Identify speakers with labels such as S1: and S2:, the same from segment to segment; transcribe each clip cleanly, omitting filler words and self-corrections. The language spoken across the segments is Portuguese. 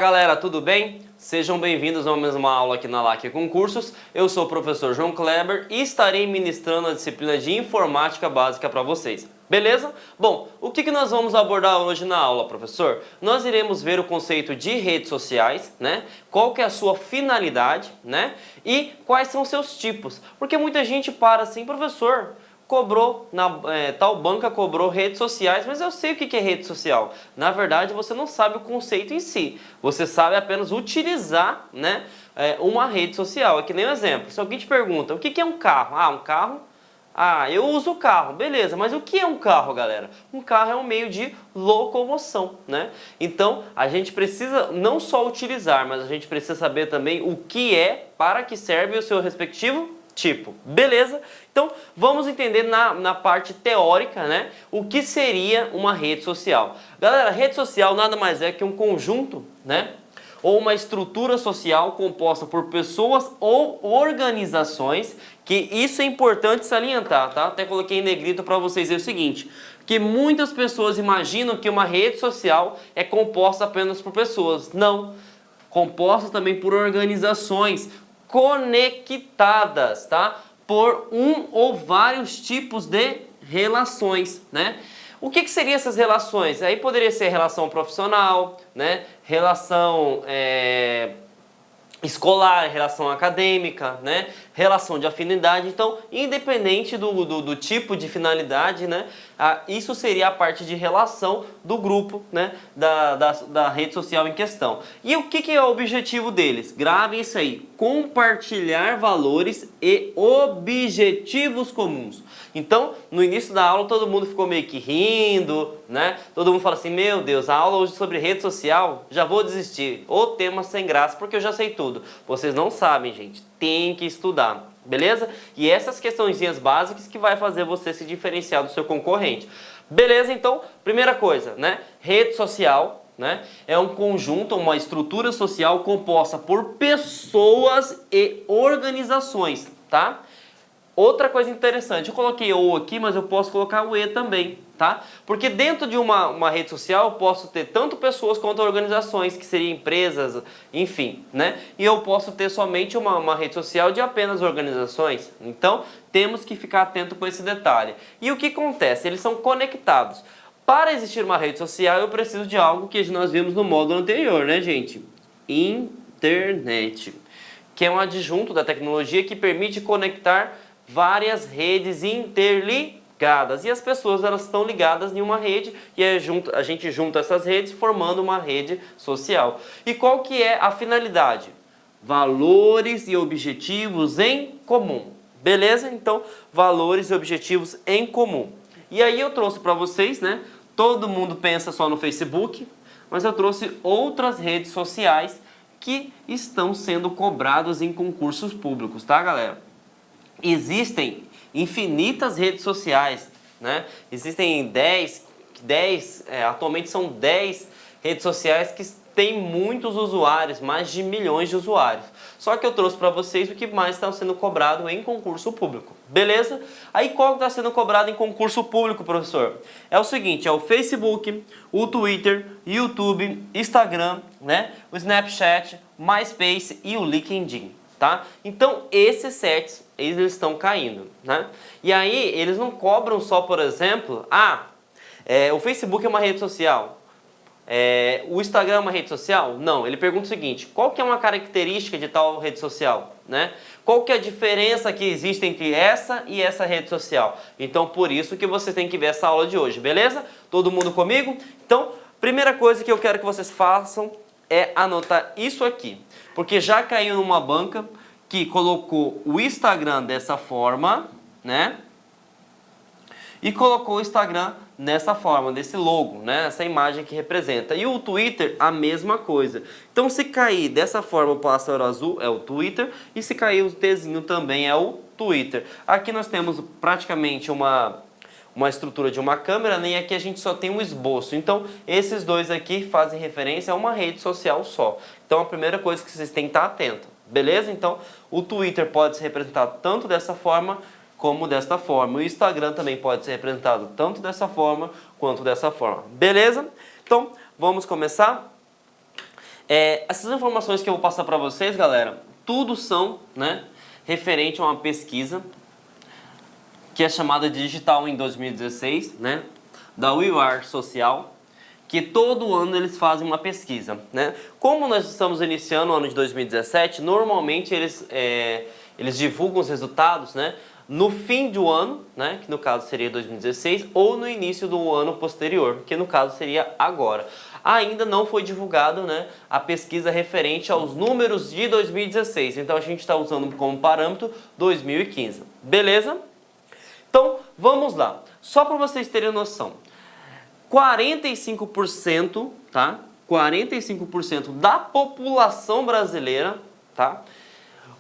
S1: Galera, tudo bem? Sejam bem-vindos a mais uma aula aqui na LAC Concursos. Eu sou o professor João Kleber e estarei ministrando a disciplina de Informática Básica para vocês. Beleza? Bom, o que nós vamos abordar hoje na aula, professor? Nós iremos ver o conceito de redes sociais, né? Qual que é a sua finalidade, né? E quais são os seus tipos. Porque muita gente para assim, professor, tal banca cobrou redes sociais, mas eu sei o que é rede social. Na verdade, você não sabe o conceito em si. Você sabe apenas utilizar, né, uma rede social. É que nem um exemplo. Se alguém te pergunta, o que é um carro? Ah, um carro? Ah, eu uso o carro. Beleza, mas o que é um carro, galera? Um carro é um meio de locomoção, né? Então, a gente precisa não só utilizar, mas a gente precisa saber também o que é, para que serve o seu respectivo tipo. Beleza? Então, vamos entender na parte teórica, né, o que seria uma rede social. Galera, rede social nada mais é que um conjunto, né, ou uma estrutura social composta por pessoas ou organizações, que isso é importante salientar, tá? Até coloquei em negrito para vocês verem o seguinte, que muitas pessoas imaginam que uma rede social é composta apenas por pessoas. Não, composta também por organizações conectadas, tá? Por um ou vários tipos de relações, né? O que seriam essas relações? Aí poderia ser relação profissional, né? Relação escolar, relação acadêmica, né? Relação de afinidade. Então, independente do tipo de finalidade, né? Isso seria a parte de relação do grupo, né? Da rede social em questão. E o que é o objetivo deles? Gravem isso aí. Compartilhar valores e objetivos comuns. Então, no início da aula, todo mundo ficou meio que rindo, né? Todo mundo fala assim, meu Deus, a aula hoje sobre rede social, já vou desistir. Ou tema sem graça, porque eu já sei tudo. Vocês não sabem, gente. Tem que estudar, beleza? E essas questõezinhas básicas que vai fazer você se diferenciar do seu concorrente. Beleza? Então, primeira coisa, né? Rede social, né? É um conjunto, uma estrutura social composta por pessoas e organizações, tá? Outra coisa interessante, eu coloquei o aqui, mas eu posso colocar o e também, tá? Porque dentro de uma rede social eu posso ter tanto pessoas quanto organizações, que seriam empresas, enfim, né? E eu posso ter somente uma rede social de apenas organizações. Então, temos que ficar atento com esse detalhe. E o que acontece? Eles são conectados. Para existir uma rede social, eu preciso de algo que nós vimos no módulo anterior, né, gente? Internet, que é um adjunto da tecnologia que permite conectar várias redes interligadas. E as pessoas, elas estão ligadas em uma rede e a gente junta essas redes formando uma rede social. E qual que é a finalidade? Valores e objetivos em comum. Beleza? Então, valores e objetivos em comum. E aí eu trouxe para vocês, né? Todo mundo pensa só no Facebook, mas eu trouxe outras redes sociais que estão sendo cobradas em concursos públicos, tá, galera? Existem infinitas redes sociais, né? Existem atualmente são 10 redes sociais que têm muitos usuários, mais de milhões de usuários. Só que eu trouxe para vocês o que mais está sendo cobrado em concurso público, beleza? Aí qual está sendo cobrado em concurso público, professor? É o seguinte, é o Facebook, o Twitter, YouTube, Instagram, né? O Snapchat, MySpace e o LinkedIn. Tá? Então esses sets eles estão caindo, né? E aí eles não cobram só, por exemplo, o Facebook é uma rede social, o Instagram é uma rede social? Não, ele pergunta o seguinte, qual que é uma característica de tal rede social, né? Qual que é a diferença que existe entre essa e essa rede social? Então por isso que você tem que ver essa aula de hoje, beleza? Todo mundo comigo? Então, primeira coisa que eu quero que vocês façam é anotar isso aqui, porque já caiu numa banca que colocou o Instagram dessa forma, né? E colocou o Instagram nessa forma, desse logo, né? Essa imagem que representa. E o Twitter, a mesma coisa. Então, se cair dessa forma o pássaro azul, é o Twitter. E se cair o Tzinho também é o Twitter. Aqui nós temos praticamente uma estrutura de uma câmera, né? E aqui a gente só tem um esboço. Então, esses dois aqui fazem referência a uma rede social só. Então, a primeira coisa que vocês têm que estar atento, beleza? Então, o Twitter pode ser representado tanto dessa forma como desta forma. O Instagram também pode ser representado tanto dessa forma quanto dessa forma. Beleza? Então, vamos começar? Essas informações que eu vou passar para vocês, galera, tudo são, né, referente a uma pesquisa que é chamada Digital em 2016, né, da We Are Social, que todo ano eles fazem uma pesquisa, né? Como nós estamos iniciando o ano de 2017, normalmente eles divulgam os resultados, né, no fim do ano, né, que no caso seria 2016, ou no início do ano posterior, que no caso seria agora. Ainda não foi divulgado, né, a pesquisa referente aos números de 2016, então a gente está usando como parâmetro 2015, beleza? Então vamos lá, só para vocês terem noção, 45%, tá? 45% da população brasileira, tá,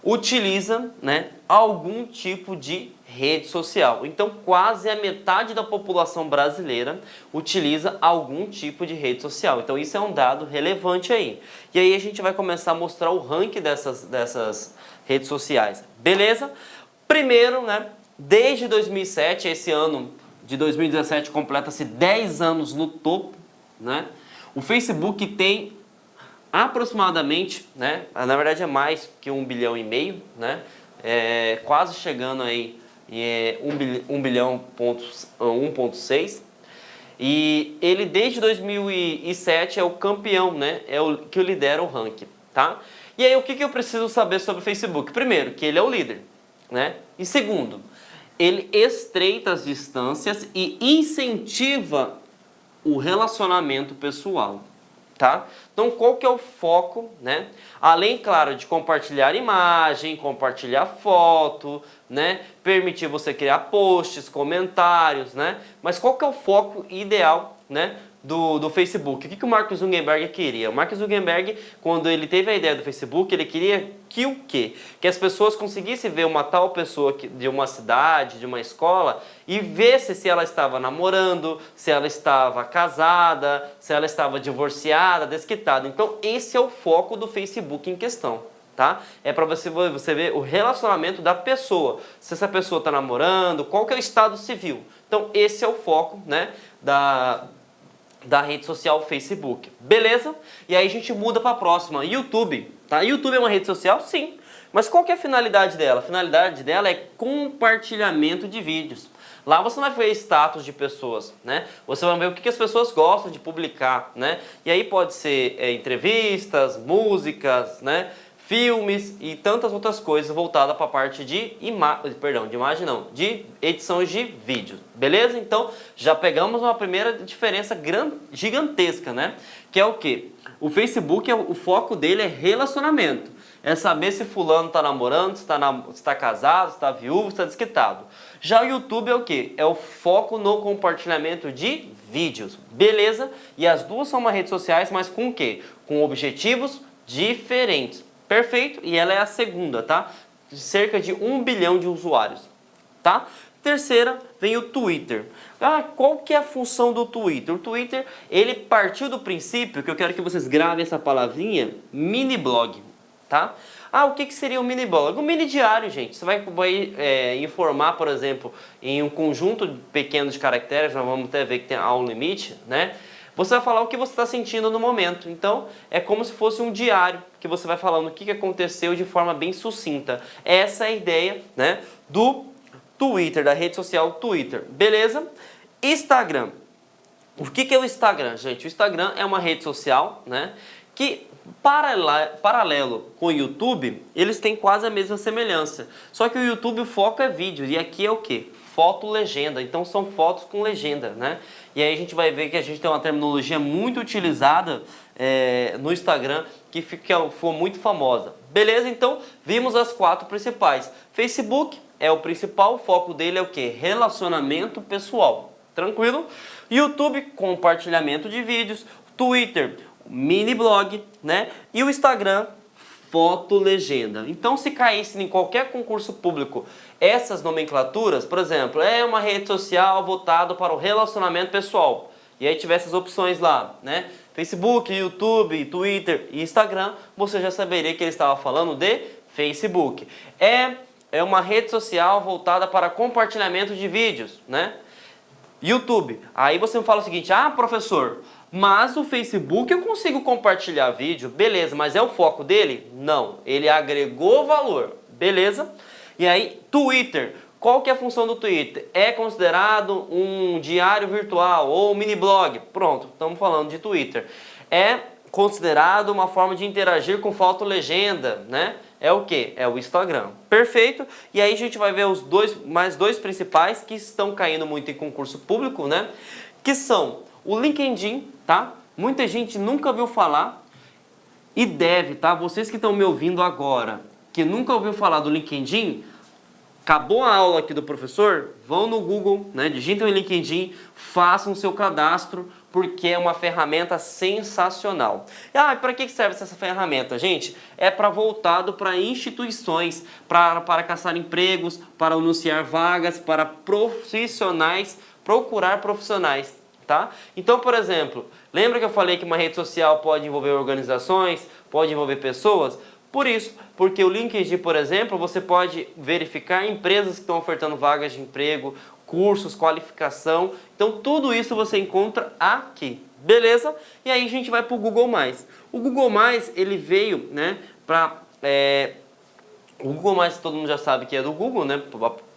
S1: utiliza, né, algum tipo de rede social. Então, quase a metade da população brasileira utiliza algum tipo de rede social. Então, isso é um dado relevante aí. E aí a gente vai começar a mostrar o ranking dessas redes sociais. Beleza? Primeiro, né, desde 2007, esse ano de 2017 completa-se 10 anos no topo, né? O Facebook tem aproximadamente, né, na verdade é mais que 1,5 bilhão, né, quase chegando aí em 1 bilhão, 1,6, e ele desde 2007 é o campeão, né, é o que lidera o ranking, tá? E aí o que eu preciso saber sobre o Facebook? Primeiro, que ele é o líder, né, e segundo, ele estreita as distâncias e incentiva o relacionamento pessoal, tá? Então, qual que é o foco, né? Além, claro, de compartilhar imagem, compartilhar foto, né? Permitir você criar posts, comentários, né? Mas qual que é o foco ideal, né, do Facebook? O que o Mark Zuckerberg queria? O Mark Zuckerberg, quando ele teve a ideia do Facebook, ele queria que o quê? Que as pessoas conseguissem ver uma tal pessoa de uma cidade, de uma escola, e ver se ela estava namorando, se ela estava casada, se ela estava divorciada, desquitada. Então, esse é o foco do Facebook em questão, tá? É para você ver o relacionamento da pessoa. Se essa pessoa está namorando, qual que é o estado civil. Então, esse é o foco, né, da rede social Facebook, beleza? E aí a gente muda para a próxima, YouTube, tá? YouTube é uma rede social? Sim. Mas qual que é a finalidade dela? A finalidade dela é compartilhamento de vídeos. Lá você vai ver status de pessoas, né? Você vai ver o que as pessoas gostam de publicar, né? E aí pode ser entrevistas, músicas, né, filmes e tantas outras coisas voltadas para a parte de de edições de vídeo, beleza? Então já pegamos uma primeira diferença gigantesca, né? Que é o que? O Facebook, o foco dele é relacionamento, é saber se fulano está namorando, se está casado, se está viúvo, se está desquitado. Já o YouTube é o que? É o foco no compartilhamento de vídeos, beleza? E as duas são uma redes sociais, mas com o quê? Com objetivos diferentes. Perfeito? E ela é a segunda, tá? Cerca de 1 bilhão de usuários, tá? Terceira, vem o Twitter. Qual que é a função do Twitter? O Twitter, ele partiu do princípio, que eu quero que vocês gravem essa palavrinha, mini blog, tá? O que seria um mini blog? Um mini diário, gente. Você vai informar, por exemplo, em um conjunto pequeno de caracteres, nós vamos até ver que tem um limite, né? Você vai falar o que você está sentindo no momento. Então, é como se fosse um diário, que você vai falando o que aconteceu de forma bem sucinta. Essa é a ideia, né, do Twitter, da rede social Twitter. Beleza? Instagram. O que é o Instagram, gente? O Instagram é uma rede social, né, que, paralelo com o YouTube, eles têm quase a mesma semelhança. Só que o YouTube, o foco é vídeo. E aqui é o quê? Foto, legenda. Então são fotos com legenda, né? E aí a gente vai ver que a gente tem uma terminologia muito utilizada no Instagram que foi muito famosa. Beleza? Então vimos as 4 principais. Facebook é o principal, o foco dele é o quê? Relacionamento pessoal. Tranquilo? YouTube, compartilhamento de vídeos. Twitter, mini blog, né? E o Instagram, foto, legenda. Então, se caísse em qualquer concurso público essas nomenclaturas, por exemplo, é uma rede social voltada para o relacionamento pessoal, e aí tivesse as opções lá, né? Facebook, YouTube, Twitter e Instagram, você já saberia que ele estava falando de Facebook. É uma rede social voltada para compartilhamento de vídeos, né? YouTube. Aí você me fala o seguinte: professor, Mas o Facebook eu consigo compartilhar vídeo, beleza, mas é o foco dele? Não, ele agregou valor, beleza? E aí, Twitter, qual que é a função do Twitter? É considerado um diário virtual ou um mini blog? Pronto, estamos falando de Twitter. É considerado uma forma de interagir com foto-legenda, né? É o que? É o Instagram. Perfeito. E aí a gente vai ver os mais dois principais que estão caindo muito em concurso público, né? Que são o LinkedIn, tá? Muita gente nunca ouviu falar e deve, tá? Vocês que estão me ouvindo agora, que nunca ouviu falar do LinkedIn, acabou a aula aqui do professor, vão no Google, né? Digitem o LinkedIn, façam seu cadastro, porque é uma ferramenta sensacional. Ah, e para que serve essa ferramenta, gente? É para voltado para instituições, para caçar empregos, para anunciar vagas, para profissionais, procurar profissionais, tá? Então, por exemplo, lembra que eu falei que uma rede social pode envolver organizações, pode envolver pessoas? Por isso, porque o LinkedIn, por exemplo, você pode verificar empresas que estão ofertando vagas de emprego, cursos, qualificação. Então, tudo isso você encontra aqui, beleza? E aí a gente vai para o Google+. O Google+, ele veio, né, para... O Google+, todo mundo já sabe que é do Google, né,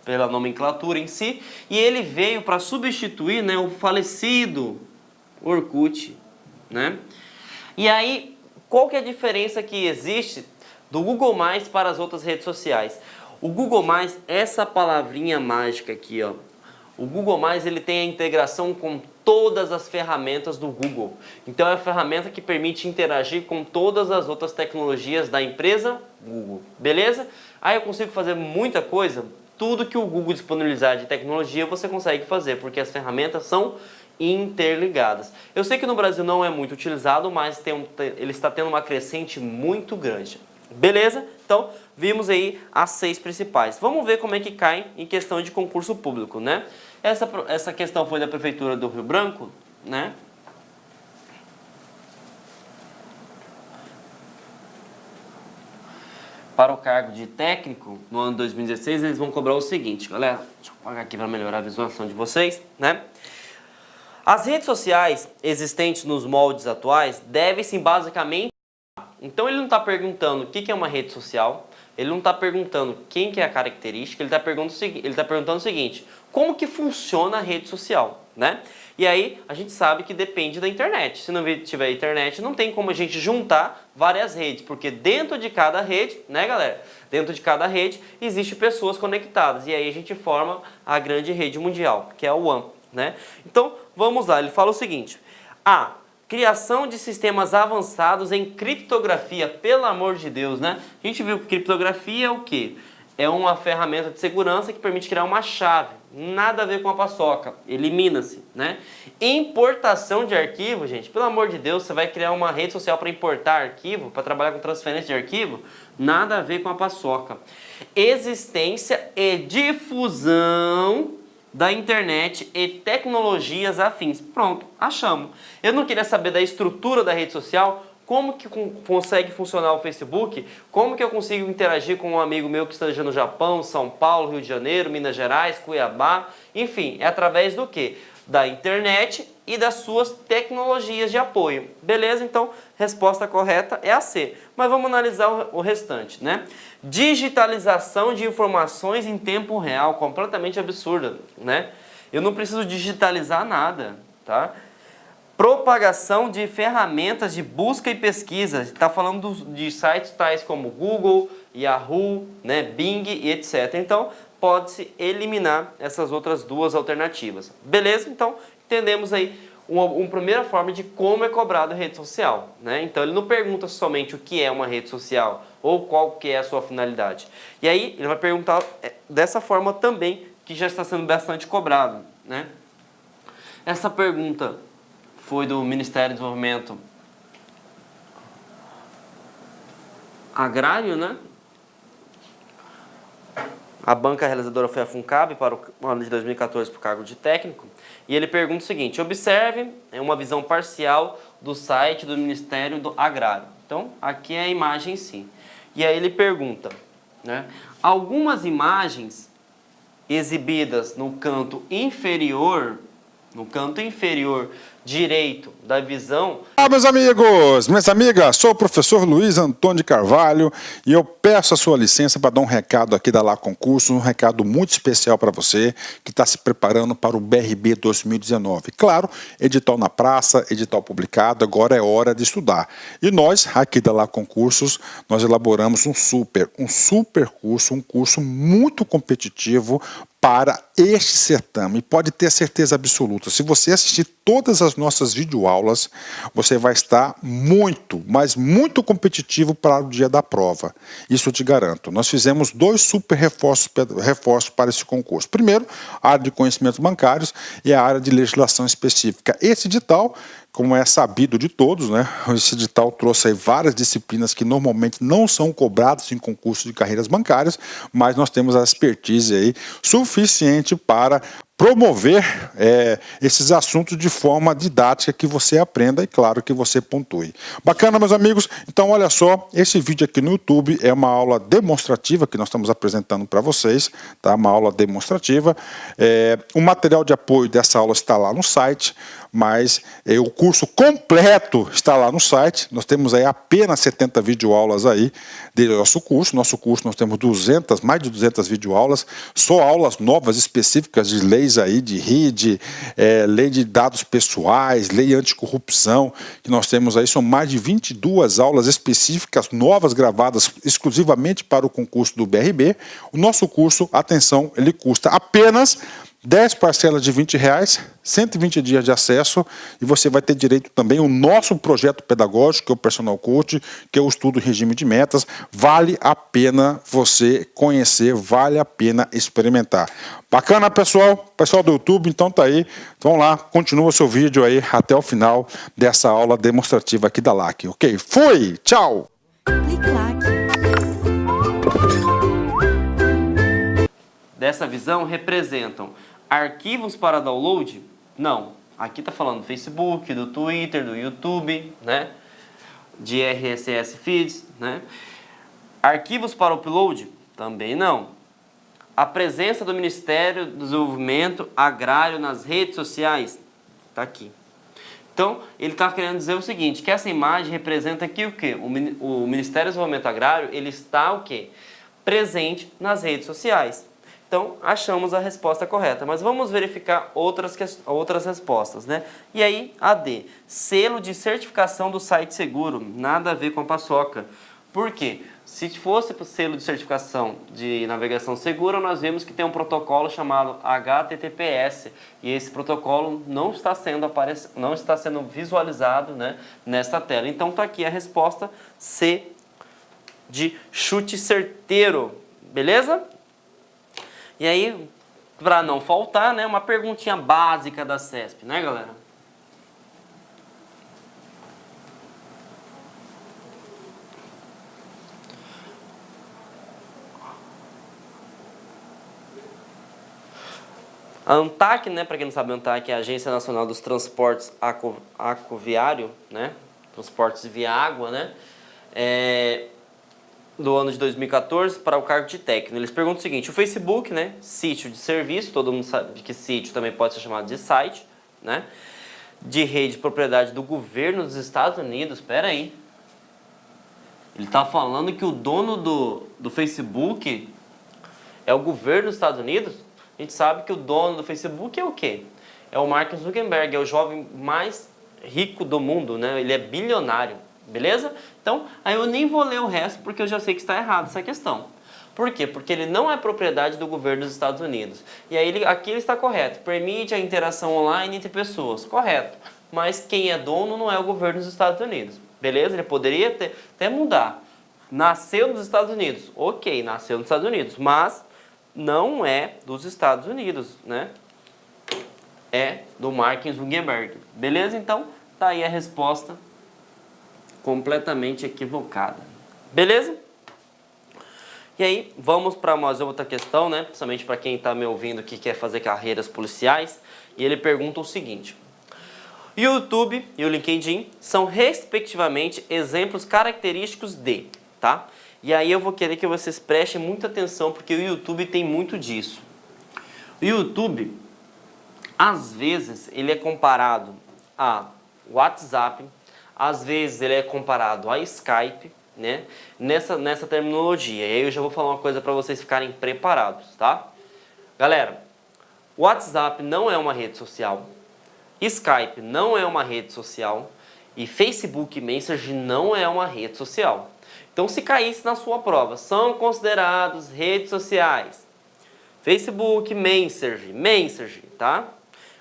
S1: pela nomenclatura em si. E ele veio para substituir, né, o falecido Orkut, né? E aí, qual que é a diferença que existe do Google+, para as outras redes sociais? O Google+, essa palavrinha mágica aqui, ó. O Google+, ele tem a integração com todas as ferramentas do Google. Então é a ferramenta que permite interagir com todas as outras tecnologias da empresa Google. Beleza? Aí eu consigo fazer muita coisa. Tudo que o Google disponibilizar de tecnologia você consegue fazer, porque as ferramentas são interligadas. Eu sei que no Brasil não é muito utilizado, mas ele está tendo uma crescente muito grande. Beleza? Então, vimos aí as 6 principais. Vamos ver como é que cai em questão de concurso público, né? Essa questão foi da Prefeitura do Rio Branco, né? Para o cargo de técnico, no ano 2016, eles vão cobrar o seguinte, galera. Deixa eu apagar aqui para melhorar a visualização de vocês, né? As redes sociais existentes nos moldes atuais devem-se basicamente... Então ele não está perguntando o que é uma rede social, ele não está perguntando quem que é a característica, ele está perguntando o seguinte, como que funciona a rede social, né? E aí a gente sabe que depende da internet. Se não tiver internet, não tem como a gente juntar várias redes, porque dentro de cada rede, né, galera? Dentro de cada rede existem pessoas conectadas e aí a gente forma a grande rede mundial, que é o WAN, né? Então vamos lá, ele fala o seguinte: criação de sistemas avançados em criptografia, pelo amor de Deus, né? A gente viu que criptografia é o quê? É uma ferramenta de segurança que permite criar uma chave. Nada a ver com a paçoca. Elimina-se, né? Importação de arquivo, gente. Pelo amor de Deus, você vai criar uma rede social para importar arquivo, para trabalhar com transferência de arquivo? Nada a ver com a paçoca. Existência e difusão da internet e tecnologias afins. Pronto, achamos. Eu não queria saber da estrutura da rede social, como que consegue funcionar o Facebook, como que eu consigo interagir com um amigo meu que esteja no Japão, São Paulo, Rio de Janeiro, Minas Gerais, Cuiabá, enfim, é através do quê? Da internet e das suas tecnologias de apoio. Beleza? Então, resposta correta é a C. Mas vamos analisar o restante, né? Digitalização de informações em tempo real, completamente absurda, né? Eu não preciso digitalizar nada, tá? Propagação de ferramentas de busca e pesquisa. Está falando de sites tais como Google, Yahoo, né, Bing e etc. Então, pode-se eliminar essas outras duas alternativas. Beleza? Então, entendemos aí uma primeira forma de como é cobrado a rede social, né? Então, ele não pergunta somente o que é uma rede social ou qual que é a sua finalidade. E aí, ele vai perguntar dessa forma também, que já está sendo bastante cobrado, né? Essa pergunta foi do Ministério do Desenvolvimento Agrário, né? A banca realizadora foi a FUNCAB para o ano de 2014 para o cargo de técnico. E ele pergunta o seguinte: observe uma visão parcial do site do Ministério do Agrário. Então, aqui é a imagem em si. E aí ele pergunta, né? Algumas imagens exibidas no canto inferior direito, da visão...
S2: Olá, meus amigos, minhas amigas, sou o professor Luiz Antônio de Carvalho e eu peço a sua licença para dar um recado aqui da Lá Concursos, um recado muito especial para você que está se preparando para o BRB 2019. Claro, edital na praça, edital publicado, agora é hora de estudar. E nós, aqui da Lá Concursos, nós elaboramos um super curso, um curso muito competitivo para este certame. Pode ter certeza absoluta, se você assistir todas as nossas videoaulas, você vai estar muito, mas muito competitivo para o dia da prova. Isso eu te garanto. Nós fizemos 2 super reforços para esse concurso. Primeiro, a área de conhecimentos bancários e a área de legislação específica. Esse edital, como é sabido de todos, né? Esse edital trouxe aí várias disciplinas que normalmente não são cobradas em concursos de carreiras bancárias, mas nós temos a expertise aí suficiente para promover esses assuntos de forma didática que você aprenda e, claro, que você pontue. Bacana, meus amigos? Então, olha só, esse vídeo aqui no YouTube é uma aula demonstrativa que nós estamos apresentando para vocês, tá? Uma aula demonstrativa. O material de apoio dessa aula está lá no site, mas o curso completo está lá no site. Nós temos aí apenas 70 videoaulas aí do nosso curso. Nosso curso nós temos mais de 200 videoaulas, só aulas novas específicas de leis aí, de RID, lei de dados pessoais, lei anticorrupção, que nós temos aí, são mais de 22 aulas específicas, novas, gravadas exclusivamente para o concurso do BRB. O nosso curso, atenção, ele custa apenas 10 parcelas de R$20, 120 dias de acesso, e você vai ter direito também ao nosso projeto pedagógico, que é o Personal Coach, que é o estudo em regime de metas. Vale a pena você conhecer, vale a pena experimentar. Bacana, pessoal? Pessoal do YouTube, então tá aí. Vamos lá, continua o seu vídeo aí até o final dessa aula demonstrativa aqui da LAC, ok? Fui! Tchau!
S1: Dessa visão representam arquivos para download? Não. Aqui está falando do Facebook, do Twitter, do YouTube, né? De RSS feeds, né? Arquivos para upload? Também não. A presença do Ministério do Desenvolvimento Agrário nas redes sociais? Está aqui. Então, ele está querendo dizer o seguinte, que essa imagem representa aqui o quê? O Ministério do Desenvolvimento Agrário, ele está o quê? Presente nas redes sociais. Então, achamos a resposta correta, mas vamos verificar outras respostas, né? E aí, a D, selo de certificação do site seguro, nada a ver com a paçoca. Por quê? Se fosse para o selo de certificação de navegação segura, nós vemos que tem um protocolo chamado HTTPS, e esse protocolo não está sendo visualizado, né, nessa tela. Então, está aqui a resposta C de chute certeiro, beleza? E aí, para não faltar, né, uma perguntinha básica da CESP, né, galera? A ANTAC, né, para quem não sabe, a ANTAC é a Agência Nacional dos Transportes Aquaviário, né, transportes via água, né, do ano de 2014 para o cargo de técnico. Eles perguntam o seguinte, o Facebook, né, sítio de serviço, todo mundo sabe que sítio também pode ser chamado de site, né, de rede de propriedade do governo dos Estados Unidos. Espera aí. Ele está falando que o dono do Facebook é o governo dos Estados Unidos? A gente sabe que o dono do Facebook é o quê? É o Mark Zuckerberg, é o jovem mais rico do mundo, né? Ele é bilionário, beleza? Então, aí eu nem vou ler o resto porque eu já sei que está errado essa questão. Por quê? Porque ele não é propriedade do governo dos Estados Unidos. E aí aqui ele está correto. Permite a interação online entre pessoas. Correto. Mas quem é dono não é o governo dos Estados Unidos. Beleza? Ele poderia até mudar. Nasceu nos Estados Unidos. Ok, nasceu nos Estados Unidos. Mas não é dos Estados Unidos, né? É do Mark Zuckerberg. Beleza? Então, tá aí a resposta completamente equivocada. Beleza? E aí, vamos para mais outra questão, né? Principalmente para quem está me ouvindo que quer fazer carreiras policiais. E ele pergunta o seguinte. O YouTube e o LinkedIn são, respectivamente, exemplos característicos de, tá? E aí eu vou querer que vocês prestem muita atenção, porque o YouTube tem muito disso. O YouTube, às vezes, ele é comparado a WhatsApp, às vezes ele é comparado a Skype, né? Nessa terminologia. E aí eu já vou falar uma coisa para vocês ficarem preparados, tá? Galera, WhatsApp não é uma rede social, Skype não é uma rede social e Facebook Messenger não é uma rede social. Então, se caísse na sua prova, são considerados redes sociais. Facebook, Messenger, tá?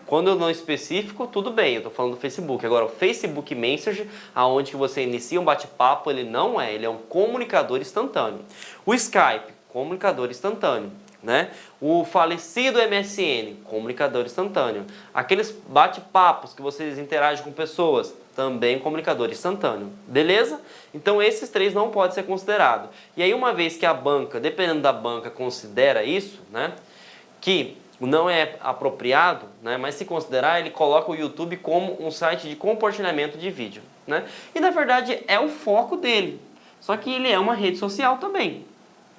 S1: Quando eu não especifico, tudo bem, eu estou falando do Facebook. Agora, o Facebook Messenger, aonde que você inicia um bate-papo, ele não é, ele é um comunicador instantâneo. O Skype, comunicador instantâneo, né? O falecido MSN, comunicador instantâneo. Aqueles bate-papos que vocês interagem com pessoas, também comunicador instantâneo. Beleza? Então, esses três não podem ser considerados. E aí, uma vez que a banca, dependendo da banca, considera isso, né? Que não é apropriado, né, mas se considerar, ele coloca o YouTube como um site de compartilhamento de vídeo, né? E na verdade é o foco dele, só que ele é uma rede social também,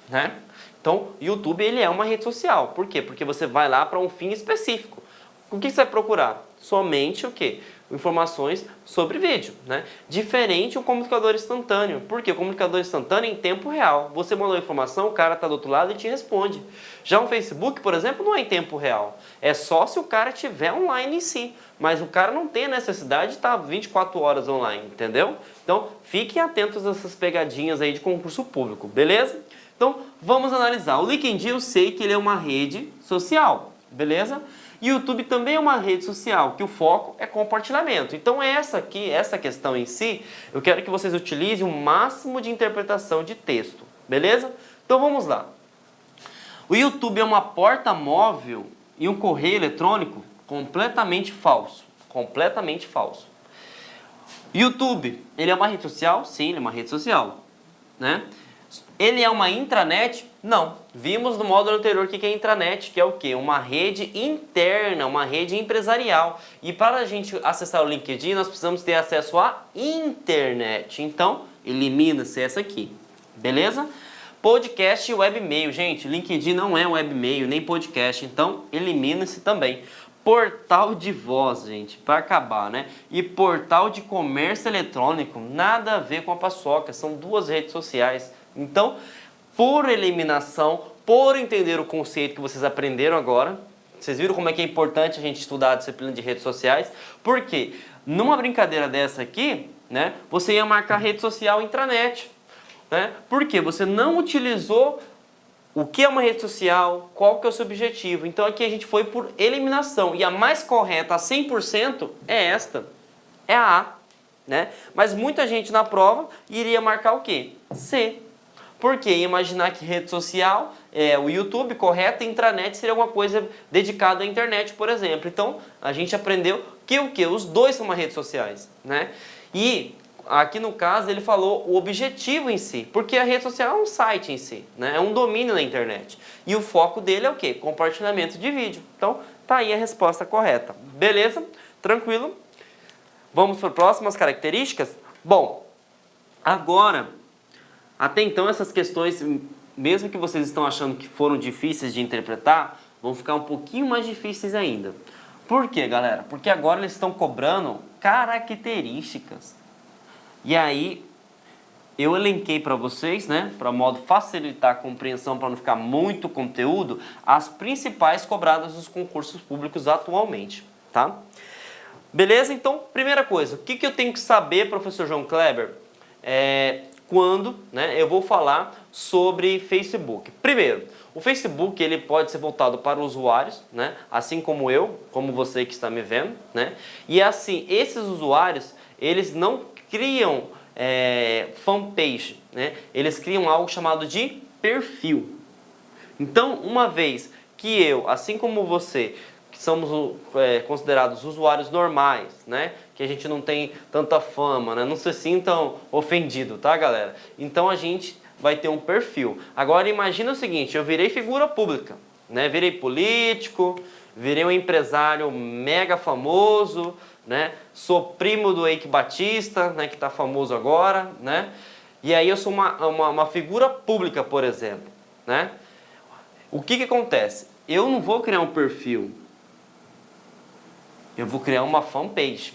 S1: né? Então, o YouTube ele é uma rede social. Por quê? Porque você vai lá para um fim específico. O que você vai procurar? Somente o quê? Informações sobre vídeo, né? Diferente o comunicador instantâneo. Por quê? O comunicador instantâneo é em tempo real. Você mandou a informação, o cara está do outro lado e te responde. Já o Facebook, por exemplo, não é em tempo real. É só se o cara estiver online em si. Mas o cara não tem a necessidade de estar 24 horas online, entendeu? Então, fiquem atentos a essas pegadinhas aí de concurso público, beleza? Então, vamos analisar. O LinkedIn eu sei que ele é uma rede social, beleza? E o YouTube também é uma rede social, que o foco é compartilhamento. Então essa questão em si, eu quero que vocês utilizem o máximo de interpretação de texto, beleza? Então vamos lá. O YouTube é uma porta móvel e um correio eletrônico completamente falso. Completamente falso. YouTube, ele é uma rede social? Sim, ele é uma rede social, né? Ele é uma intranet? Não. Vimos no módulo anterior o que é intranet, que é o quê? Uma rede interna, uma rede empresarial. E para a gente acessar o LinkedIn, nós precisamos ter acesso à internet. Então, elimina-se essa aqui. Beleza? Podcast e webmail. Gente, LinkedIn não é webmail, nem podcast. Então, elimina-se também. Portal de voz, gente, para acabar, né? E portal de comércio eletrônico, nada a ver com a paçoca. São duas redes sociais. Então, por eliminação, por entender o conceito que vocês aprenderam agora, vocês viram como é que é importante a gente estudar a disciplina de redes sociais? Porque numa brincadeira dessa aqui, né, você ia marcar rede social intranet, né? Porque você não utilizou o que é uma rede social, qual que é o seu objetivo. Então aqui a gente foi por eliminação. E a mais correta, a 100%, é esta. É a A, né? Mas muita gente na prova iria marcar o quê? C. Por quê? Imaginar que rede social, o YouTube, correto, e intranet seria alguma coisa dedicada à internet, por exemplo. Então, a gente aprendeu que o quê? Os dois são uma redes sociais, né? E aqui no caso ele falou o objetivo em si, porque a rede social é um site em si, né? É um domínio na internet. E o foco dele é o quê? Compartilhamento de vídeo. Então, tá aí a resposta correta. Beleza? Tranquilo? Vamos para as próximas características? Bom, agora, até então essas questões, mesmo que vocês estão achando que foram difíceis de interpretar, vão ficar um pouquinho mais difíceis ainda. Por quê, galera? Porque agora eles estão cobrando características. E aí, eu elenquei para vocês, né, para modo facilitar a compreensão, para não ficar muito conteúdo, as principais cobradas dos concursos públicos atualmente, tá? Beleza? Então, primeira coisa, o que eu tenho que saber, professor João Kleber? Quando, né, eu vou falar sobre Facebook. Primeiro, o Facebook ele pode ser voltado para usuários, né, assim como eu, como você que está me vendo, né, e assim, esses usuários, eles não criam fanpage, né, eles criam algo chamado de perfil. Então, uma vez que eu, assim como você, que somos considerados usuários normais, né? Que a gente não tem tanta fama, né? Não se sintam ofendidos, tá, galera? Então a gente vai ter um perfil. Agora imagina o seguinte, eu virei figura pública, né? Virei político, virei um empresário mega famoso, né? Sou primo do Eike Batista, né? Que tá famoso agora, né? E aí eu sou uma figura pública, por exemplo, né? O que acontece? Eu não vou criar um perfil. Eu vou criar uma fanpage.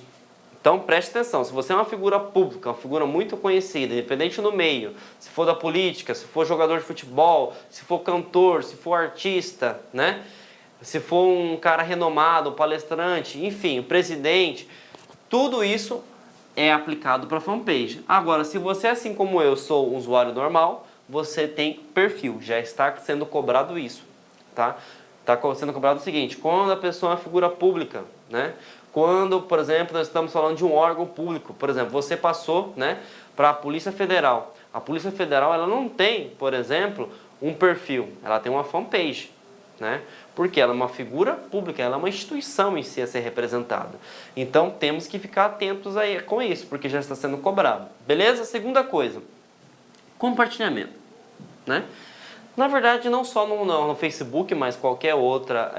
S1: Então preste atenção, se você é uma figura pública, uma figura muito conhecida, independente no meio, se for da política, se for jogador de futebol, se for cantor, se for artista, né? Se for um cara renomado, um palestrante, enfim, um presidente, tudo isso é aplicado para fanpage. Agora, se você, assim como eu, sou um usuário normal, você tem perfil, já está sendo cobrado isso, tá? Está sendo cobrado o seguinte, quando a pessoa é uma figura pública, né? Quando, por exemplo, nós estamos falando de um órgão público, por exemplo, você passou, né, para a Polícia Federal. A Polícia Federal, ela não tem, por exemplo, um perfil, ela tem uma fanpage, né? Porque ela é uma figura pública, ela é uma instituição em si a ser representada. Então temos que ficar atentos aí com isso, porque já está sendo cobrado. Beleza? Segunda coisa, compartilhamento, né? Na verdade, não só no Facebook, mas qualquer outra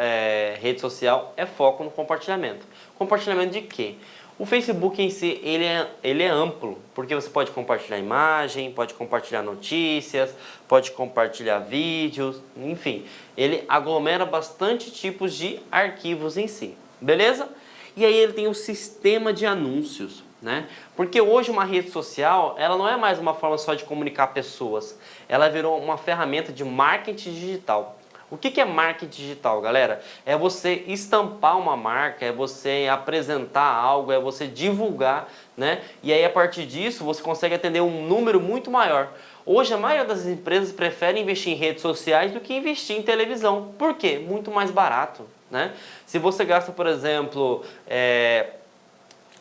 S1: rede social, é foco no compartilhamento. Compartilhamento de quê? O Facebook em si, ele é amplo, porque você pode compartilhar imagem, pode compartilhar notícias, pode compartilhar vídeos, enfim. Ele aglomera bastante tipos de arquivos em si, beleza? E aí ele tem um sistema de anúncios, né? Porque hoje uma rede social, ela não é mais uma forma só de comunicar pessoas, ela virou uma ferramenta de marketing digital. O que é marketing digital, galera? É você estampar uma marca, é você apresentar algo, é você divulgar, né? E aí a partir disso você consegue atender um número muito maior. Hoje a maioria das empresas prefere investir em redes sociais do que investir em televisão. Por quê? Muito mais barato, né? Se você gasta, por exemplo,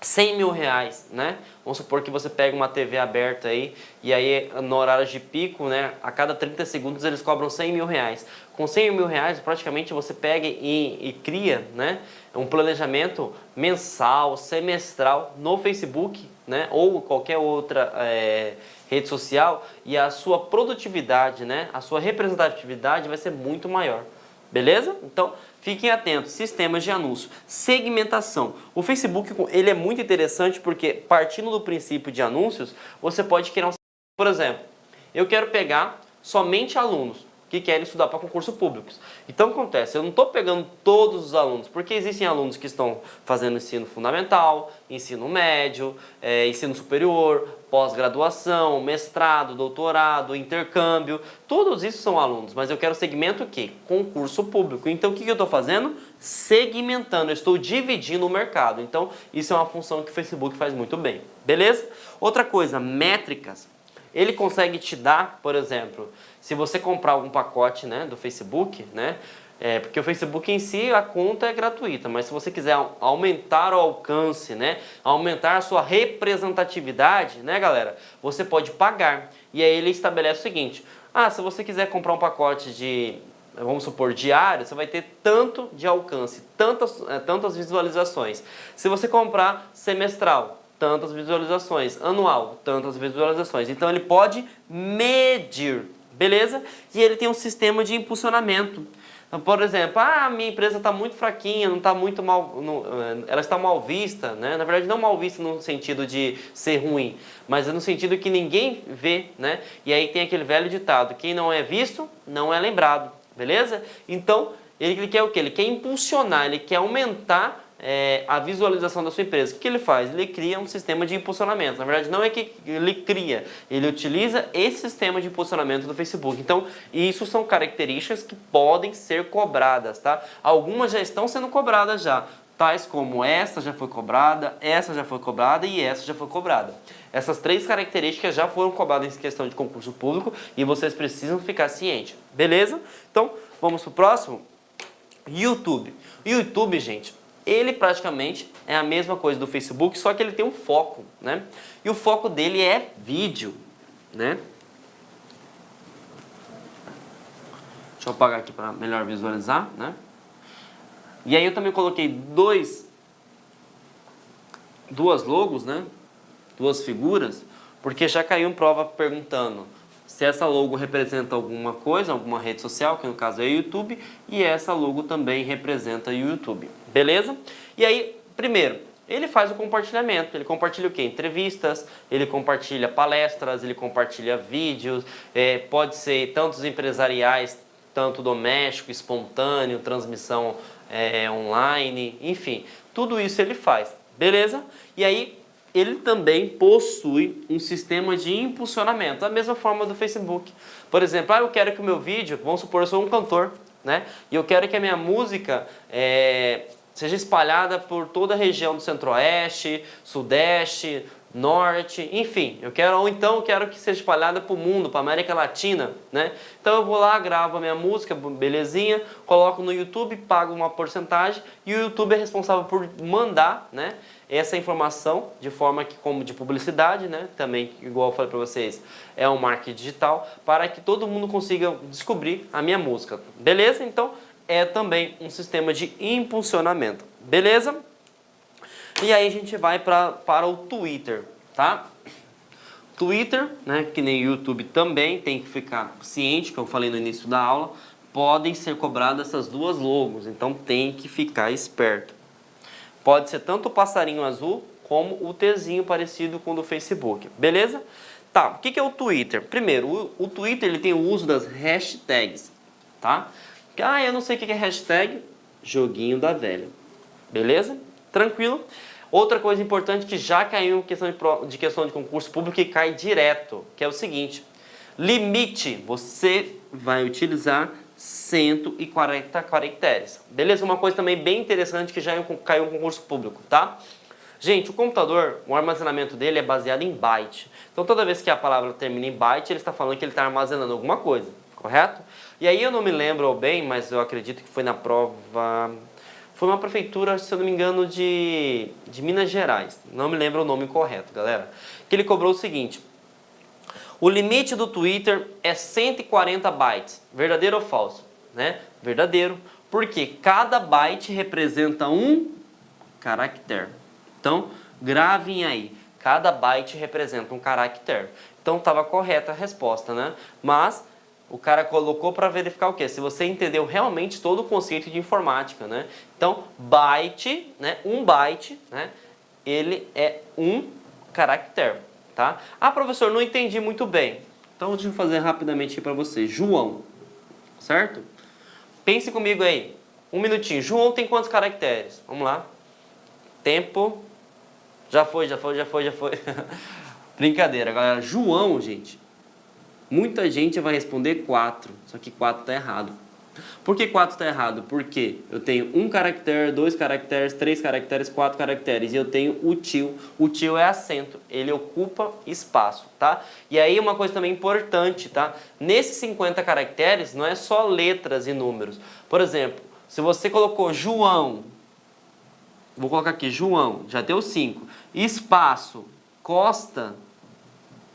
S1: 100 mil reais, né? Vamos supor que você pega uma TV aberta aí e aí no horário de pico, né? A cada 30 segundos eles cobram 100 mil reais. Com 100 mil reais praticamente você pega e cria, né? Um planejamento mensal, semestral no Facebook, né? Ou qualquer outra rede social e a sua produtividade, né? A sua representatividade vai ser muito maior. Beleza? Então, fiquem atentos. Sistemas de anúncio. Segmentação. O Facebook, ele é muito interessante porque, partindo do princípio de anúncios, você pode criar um... Por exemplo, eu quero pegar somente alunos que querem estudar para concursos públicos. Então, acontece, eu não estou pegando todos os alunos, porque existem alunos que estão fazendo ensino fundamental, ensino médio, ensino superior, pós-graduação, mestrado, doutorado, intercâmbio, todos isso são alunos, mas eu quero segmento o quê? Concurso público. Então o que eu estou fazendo? Segmentando, eu estou dividindo o mercado. Então isso é uma função que o Facebook faz muito bem, beleza? Outra coisa, métricas. Ele consegue te dar, por exemplo, se você comprar algum pacote, né, do Facebook, né, porque o Facebook em si, a conta é gratuita, mas se você quiser aumentar o alcance, né, aumentar a sua representatividade, né, galera, você pode pagar. E aí ele estabelece o seguinte, se você quiser comprar um pacote de, vamos supor, diário, você vai ter tanto de alcance, tantas visualizações. Se você comprar semestral, tantas visualizações, anual, tantas visualizações. Então ele pode medir, beleza? E ele tem um sistema de impulsionamento. Então, por exemplo, minha empresa está muito fraquinha, não está muito mal, ela está mal vista, né? Na verdade não mal vista no sentido de ser ruim, mas no sentido que ninguém vê, né? E aí tem aquele velho ditado, quem não é visto, não é lembrado, beleza? Então, ele quer o quê? Ele quer impulsionar, ele quer aumentar a visualização da sua empresa. O que ele faz? Ele cria um sistema de impulsionamento. Na verdade, não é que ele cria, ele utiliza esse sistema de impulsionamento do Facebook. Então, isso são características que podem ser cobradas, tá? Algumas já estão sendo cobradas já, tais como essa já foi cobrada, essa já foi cobrada e essa já foi cobrada. Essas 3 características já foram cobradas em questão de concurso público e vocês precisam ficar cientes, beleza? Então, vamos pro próximo? YouTube. O YouTube, gente, ele praticamente é a mesma coisa do Facebook, só que ele tem um foco, né? E o foco dele é vídeo, né? Deixa eu apagar aqui para melhor visualizar, né? E aí eu também coloquei duas logos, né? 2 figuras, porque já caiu em prova perguntando se essa logo representa alguma coisa, alguma rede social, que no caso é o YouTube, e essa logo também representa o YouTube, beleza? E aí, primeiro, ele faz o compartilhamento, ele compartilha o quê? Entrevistas, ele compartilha palestras, ele compartilha vídeos, pode ser tanto empresariais, tanto doméstico, espontâneo, transmissão online, enfim, tudo isso ele faz. beleza? E aí ele também possui um sistema de impulsionamento, da mesma forma do Facebook. Por exemplo, eu quero que o meu vídeo, vamos supor, eu sou um cantor, né? E eu quero que a minha música seja espalhada por toda a região do Centro-Oeste, Sudeste, Norte, enfim, ou então eu quero que seja espalhada para o mundo, para a América Latina, né? Então eu vou lá, gravo a minha música, belezinha, coloco no YouTube, pago uma porcentagem e o YouTube é responsável por mandar, né, essa informação de forma que, como de publicidade, né, também, igual eu falei para vocês, é um marketing digital, para que todo mundo consiga descobrir a minha música, beleza? Então é também um sistema de impulsionamento, beleza? E aí a gente vai para o Twitter, tá? Twitter, né, que nem YouTube também, tem que ficar ciente, que eu falei no início da aula, podem ser cobradas essas duas logos, então tem que ficar esperto. Pode ser tanto o passarinho azul, como o Tzinho parecido com o do Facebook, beleza? Tá, o que é o Twitter? Primeiro, o Twitter ele tem o uso das hashtags, tá? Eu não sei o que é hashtag, joguinho da velha, beleza? Tranquilo? Outra coisa importante que já caiu em questão de concurso público e cai direto, que é o seguinte: limite, você vai utilizar 140 caracteres. Beleza? Uma coisa também bem interessante que já caiu em concurso público, tá? Gente, o computador, o armazenamento dele é baseado em byte. Então toda vez que a palavra termina em byte, ele está falando que ele está armazenando alguma coisa, correto? E aí eu não me lembro bem, mas eu acredito que foi na prova... Foi uma prefeitura, se eu não me engano, de Minas Gerais. Não me lembro o nome correto, galera. Que ele cobrou o seguinte: o limite do Twitter é 140 bytes. Verdadeiro ou falso? Né? Verdadeiro. Porque cada byte representa um caractere. Então, gravem aí. Cada byte representa um caractere. Então, estava correta a resposta, né? Mas o cara colocou para verificar o quê? Se você entendeu realmente todo o conceito de informática, né? Então, byte, né? Um byte, né? Ele é um caractere, tá? Professor, não entendi muito bem. Então, deixa eu fazer rapidamente aqui para você. João, certo? Pense comigo aí. Um minutinho. João tem quantos caracteres? Vamos lá. Tempo. Já foi. Brincadeira, galera. João, gente. Muita gente vai responder 4, só que 4 está errado. Por que 4 está errado? Porque eu tenho 1 caractere, 2 caracteres, 3 caracteres, 4 caracteres. E eu tenho o tio. O tio é acento, ele ocupa espaço, tá? E aí uma coisa também importante, tá? Nesses 50 caracteres não é só letras e números. Por exemplo, se você colocou João, vou colocar aqui João, já deu 5. Espaço, Costa,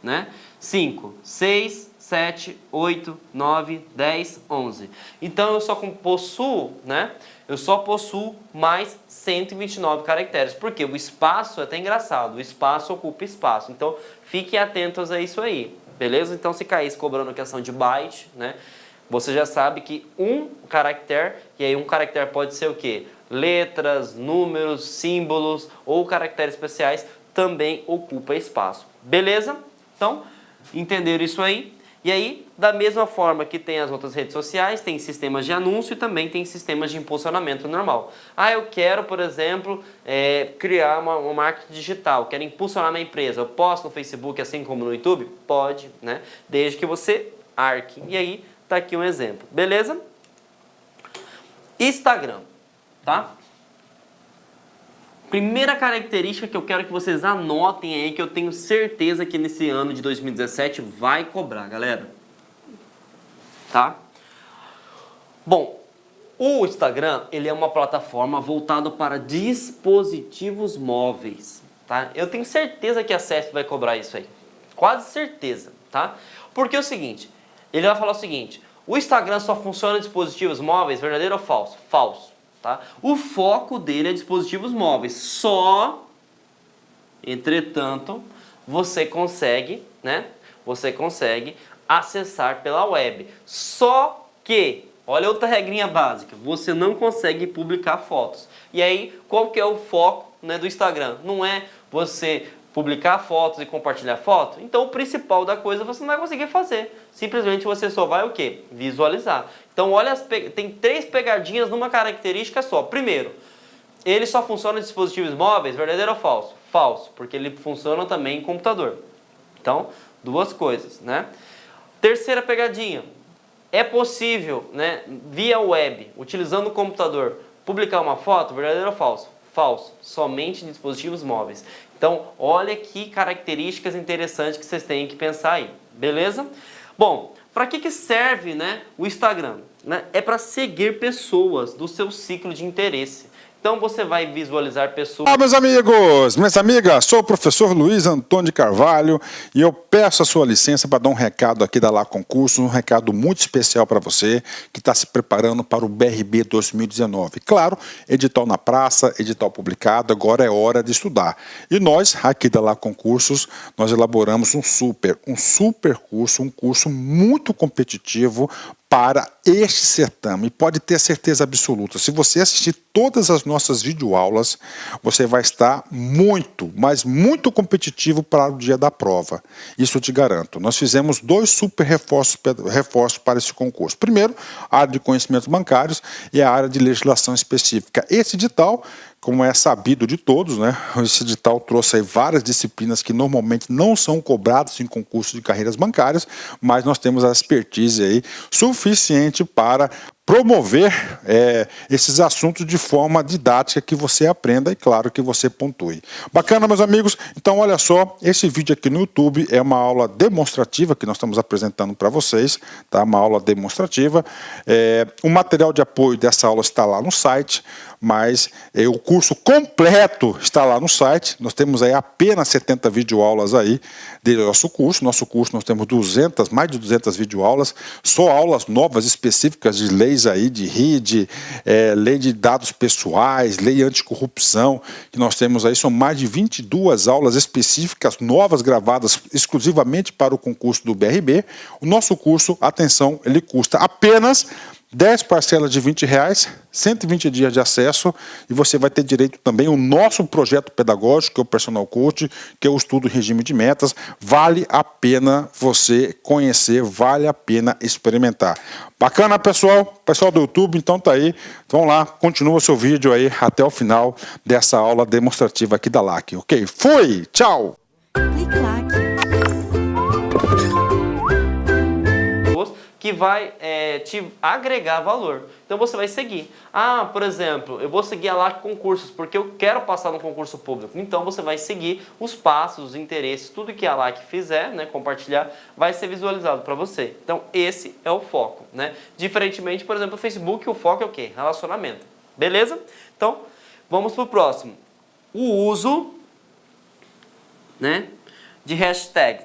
S1: né? 5, 6, 7, 8, 9, 10, 11. Então eu só possuo, né? Eu só possuo mais 129 caracteres. Porque o espaço é até engraçado. O espaço ocupa espaço. Então fiquem atentos a isso aí. Beleza? Então se cair cobrando questão de byte, né? Você já sabe que um caractere, e aí um caractere pode ser o quê? Letras, números, símbolos ou caracteres especiais também ocupa espaço. Beleza? Então, entenderam isso aí? E aí, da mesma forma que tem as outras redes sociais, tem sistemas de anúncio e também tem sistemas de impulsionamento normal. Eu quero, por exemplo, criar uma marca digital, quero impulsionar minha empresa. Eu posto no Facebook assim como no YouTube? Pode, né? Desde que você arque. E aí, tá aqui um exemplo. Beleza? Instagram, tá? Primeira característica que eu quero que vocês anotem aí, que eu tenho certeza que nesse ano de 2017 vai cobrar, galera. Tá? Bom, o Instagram, ele é uma plataforma voltada para dispositivos móveis, tá? Eu tenho certeza que a CESP vai cobrar isso aí. Quase certeza, tá? Porque é o seguinte, ele vai falar o seguinte: o Instagram só funciona em dispositivos móveis, verdadeiro ou falso? Falso. Tá? O foco dele é dispositivos móveis. Entretanto, você consegue, né? Você consegue acessar pela web. Só que, olha outra regrinha básica, você não consegue publicar fotos. E aí, qual que é o foco, né, do Instagram? Não é você publicar fotos e compartilhar fotos? Então o principal da coisa você não vai conseguir fazer. Simplesmente você só vai o quê? Visualizar. Então olha, tem 3 pegadinhas numa característica só. Primeiro, ele só funciona em dispositivos móveis, verdadeiro ou falso? Falso, porque ele funciona também em computador. Então, duas coisas, né? Terceira pegadinha. É possível, né, via web, utilizando o computador, publicar uma foto, verdadeiro ou falso? Falso, somente em dispositivos móveis. Então, olha que características interessantes que vocês têm que pensar aí, beleza? Bom, para que serve, né, o Instagram? Né? É para seguir pessoas do seu ciclo de interesse. Então você vai visualizar pessoas...
S2: Olá, meus amigos, minhas amigas, sou o professor Luiz Antônio de Carvalho e eu peço a sua licença para dar um recado aqui da Lá Concursos, um recado muito especial para você que está se preparando para o BRB 2019. Claro, edital na praça, edital publicado, agora é hora de estudar. E nós, aqui da Lá Concursos, nós elaboramos um super curso, um curso muito competitivo para este certame. E pode ter certeza absoluta, se você assistir todas as nossas videoaulas, você vai estar muito, mas muito competitivo para o dia da prova. Isso eu te garanto. Nós fizemos 2 super reforços para esse concurso. Primeiro, a área de conhecimentos bancários e a área de legislação específica. Esse edital, como é sabido de todos, né? Esse edital trouxe aí várias disciplinas que normalmente não são cobradas em concursos de carreiras bancárias, mas nós temos a expertise aí suficiente para promover esses assuntos de forma didática que você aprenda e, claro, que você pontue. Bacana, meus amigos? Então, olha só, esse vídeo aqui no YouTube é uma aula demonstrativa que nós estamos apresentando para vocês, tá? Uma aula demonstrativa. O material de apoio dessa aula está lá no site, mas o curso completo está lá no site. Nós temos aí apenas 70 videoaulas aí do nosso curso. Nosso curso nós temos mais de 200 videoaulas, só aulas novas específicas de leis aí, de RID, lei de dados pessoais, lei anticorrupção, que nós temos aí, são mais de 22 aulas específicas, novas, gravadas exclusivamente para o concurso do BRB. O nosso curso, atenção, ele custa apenas 10 parcelas de R$20, 120 dias de acesso, e você vai ter direito também ao nosso projeto pedagógico, que é o Personal Coach, que é o estudo em regime de metas. Vale a pena você conhecer, vale a pena experimentar. Bacana, pessoal? Pessoal do YouTube, então tá aí. Vamos lá, continua o seu vídeo aí até o final dessa aula demonstrativa aqui da LAC, ok? Fui! Tchau!
S1: Que vai te agregar valor. Então você vai seguir. Ah, por exemplo, eu vou seguir a LAC Concursos porque eu quero passar no concurso público. Então você vai seguir os passos, os interesses, tudo que a LAC fizer, né, compartilhar, vai ser visualizado para você. Então esse é o foco, né? Diferentemente, por exemplo, o Facebook, o foco é o quê? Relacionamento. Beleza? Então, vamos para o próximo. O uso, né, de hashtag.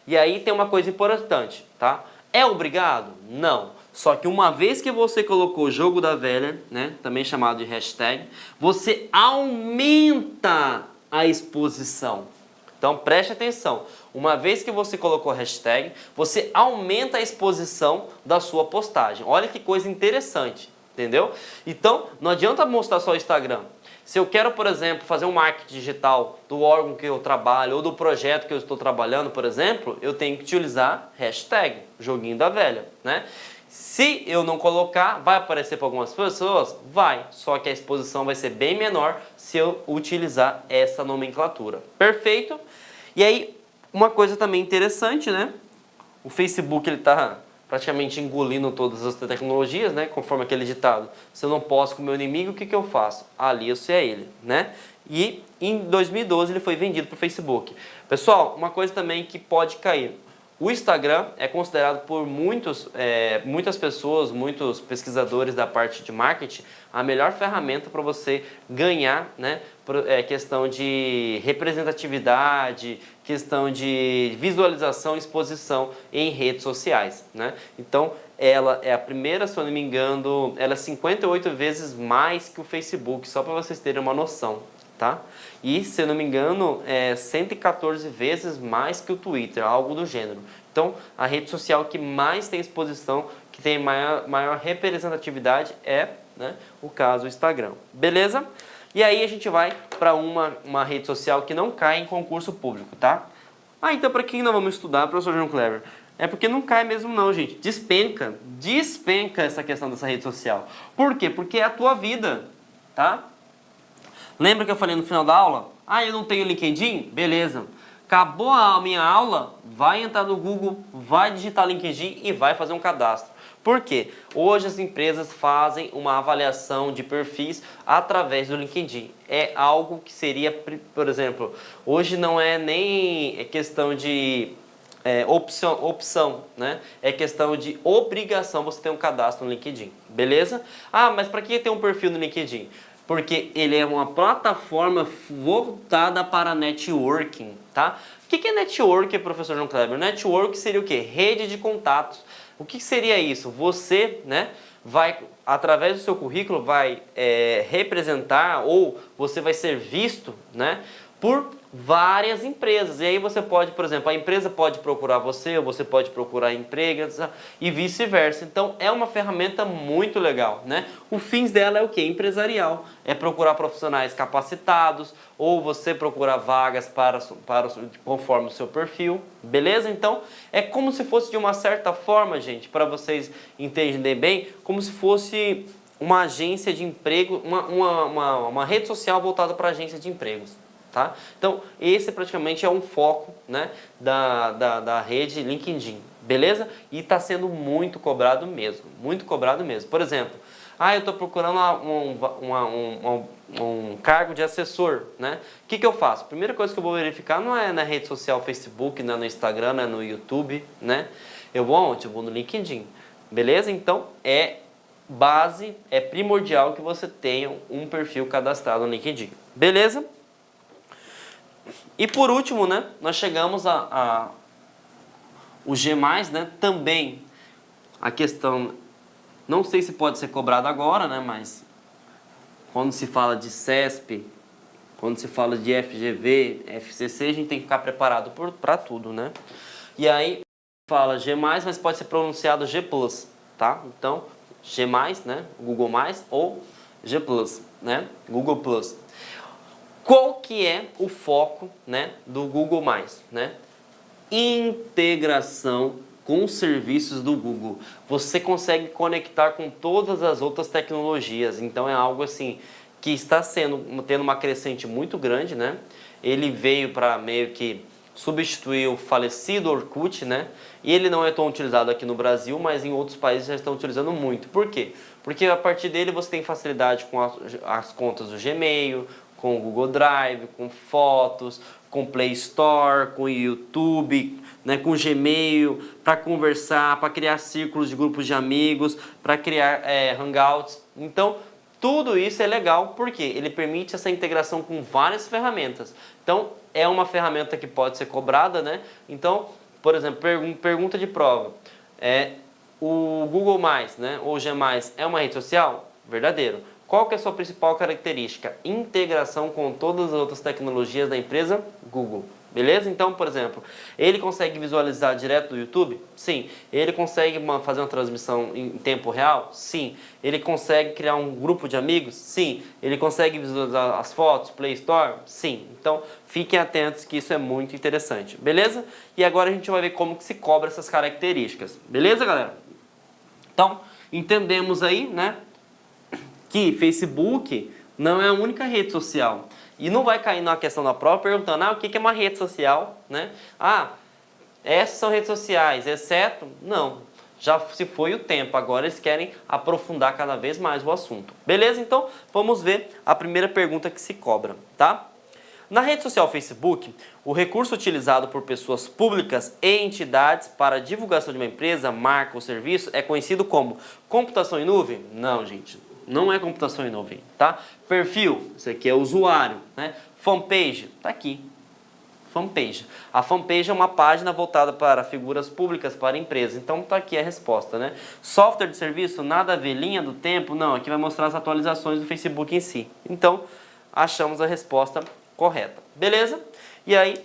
S1: E aí tem uma coisa importante, tá? É obrigado? Não. Só que uma vez que você colocou o jogo da velha, né, também chamado de hashtag, você aumenta a exposição. Então preste atenção. Uma vez que você colocou hashtag, você aumenta a exposição da sua postagem. Olha que coisa interessante, entendeu? Então não adianta mostrar só o Instagram. Se eu quero, por exemplo, fazer um marketing digital do órgão que eu trabalho ou do projeto que eu estou trabalhando, por exemplo, eu tenho que utilizar hashtag, joguinho da velha, né? Se eu não colocar, vai aparecer para algumas pessoas? Vai, só que a exposição vai ser bem menor se eu utilizar essa nomenclatura. Perfeito? E aí, uma coisa também interessante, né? O Facebook, ele está praticamente engolindo todas as tecnologias, né? Conforme aquele ditado. Se eu não posso com o meu inimigo, o que eu faço? Alianço é ele, né? E em 2012 ele foi vendido para o Facebook. Pessoal, uma coisa também que pode cair. O Instagram é considerado por muitas pessoas, muitos pesquisadores da parte de marketing, a melhor ferramenta para você ganhar, né? Questão de representatividade, questão de visualização e exposição em redes sociais, né? Então, ela é a primeira, se eu não me engano, ela é 58 vezes mais que o Facebook, só para vocês terem uma noção, tá? E, se eu não me engano, é 114 vezes mais que o Twitter, algo do gênero. Então, a rede social que mais tem exposição, que tem maior representatividade é, né, o caso do Instagram. Beleza? E aí a gente vai para uma rede social que não cai em concurso público, tá? Ah, então para quem não vamos estudar, professor João Clever? É porque não cai mesmo não, gente. Despenca essa questão dessa rede social. Por quê? Porque é a tua vida, tá? Lembra que eu falei no final da aula? Ah, eu não tenho LinkedIn? Beleza. Acabou a minha aula, vai entrar no Google, vai digitar LinkedIn e vai fazer um cadastro. Por quê? Hoje as empresas fazem uma avaliação de perfis através do LinkedIn. É algo que seria, por exemplo, hoje não é nem questão de opção, né? É questão de obrigação você ter um cadastro no LinkedIn, beleza? Ah, mas para que ter um perfil no LinkedIn? Porque ele é uma plataforma voltada para networking, tá? O que é networking, professor João Kleber? Network seria o quê? Rede de contatos. O que seria isso? Você, né, vai, através do seu currículo, vai representar ou você vai ser visto, né, por várias empresas. E aí você pode, por exemplo, a empresa pode procurar você, ou você pode procurar empresas e vice-versa. Então é uma ferramenta muito legal, né? O fim dela é o quê? Empresarial. É procurar profissionais capacitados ou você procurar vagas conforme o seu perfil, beleza? Então é como se fosse de uma certa forma, gente, para vocês entenderem bem, como se fosse uma agência de emprego, uma rede social voltada para agência de empregos. Tá? Então, esse praticamente é um foco, né, da rede LinkedIn, beleza? E está sendo muito cobrado mesmo, muito cobrado mesmo. Por exemplo, eu estou procurando um cargo de assessor, né? O que eu faço? Primeira coisa que eu vou verificar não é na rede social Facebook, não é no Instagram, não é no YouTube, né? Eu vou aonde? Eu vou no LinkedIn, beleza? Então, é primordial que você tenha um perfil cadastrado no LinkedIn, beleza? E por último, né, nós chegamos o G+, né, também a questão, não sei se pode ser cobrado agora, né, mas quando se fala de CESP, quando se fala de FGV, FCC, a gente tem que ficar preparado para tudo, né? E aí fala G+, mas pode ser pronunciado G+, tá? Então, G+, né, Google+, ou G+, né, Google+. Qual que é o foco, né, do Google+, né? Integração com os serviços do Google. Você consegue conectar com todas as outras tecnologias. Então é algo assim que está tendo uma crescente muito grande, né? Ele veio para meio que substituir o falecido Orkut, né? E ele não é tão utilizado aqui no Brasil, mas em outros países já estão utilizando muito. Por quê? Porque a partir dele você tem facilidade com as contas do Gmail, com o Google Drive, com fotos, com Play Store, com YouTube, né, com Gmail, para conversar, para criar círculos de grupos de amigos, para criar hangouts. Então, tudo isso é legal porque ele permite essa integração com várias ferramentas. Então, é uma ferramenta que pode ser cobrada, né? Então, por exemplo, pergunta de prova. O Google+, né, ou G+, é uma rede social? Verdadeiro. Qual que é a sua principal característica? Integração com todas as outras tecnologias da empresa Google. Beleza? Então, por exemplo, ele consegue visualizar direto do YouTube? Sim. Ele consegue fazer uma transmissão em tempo real? Sim. Ele consegue criar um grupo de amigos? Sim. Ele consegue visualizar as fotos, Play Store? Sim. Então, fiquem atentos que isso é muito interessante. Beleza? E agora a gente vai ver como que se cobra essas características. Beleza, galera? Então, entendemos aí, né, que Facebook não é a única rede social. E não vai cair na questão da prova perguntando, o que é uma rede social, né? Essas são redes sociais, exceto... Não, já se foi o tempo, agora eles querem aprofundar cada vez mais o assunto. Beleza? Então, vamos ver a primeira pergunta que se cobra, tá? Na rede social Facebook, o recurso utilizado por pessoas públicas e entidades para a divulgação de uma empresa, marca ou serviço é conhecido como computação em nuvem? Não, gente. Não é computação em nuvem, tá? Perfil, isso aqui é usuário, né? Fanpage, tá aqui. Fanpage. A fanpage é uma página voltada para figuras públicas, para empresas. Então tá aqui a resposta, né? Software de serviço, nada a ver, linha do tempo, não. Aqui vai mostrar as atualizações do Facebook em si. Então, achamos a resposta correta. Beleza? E aí,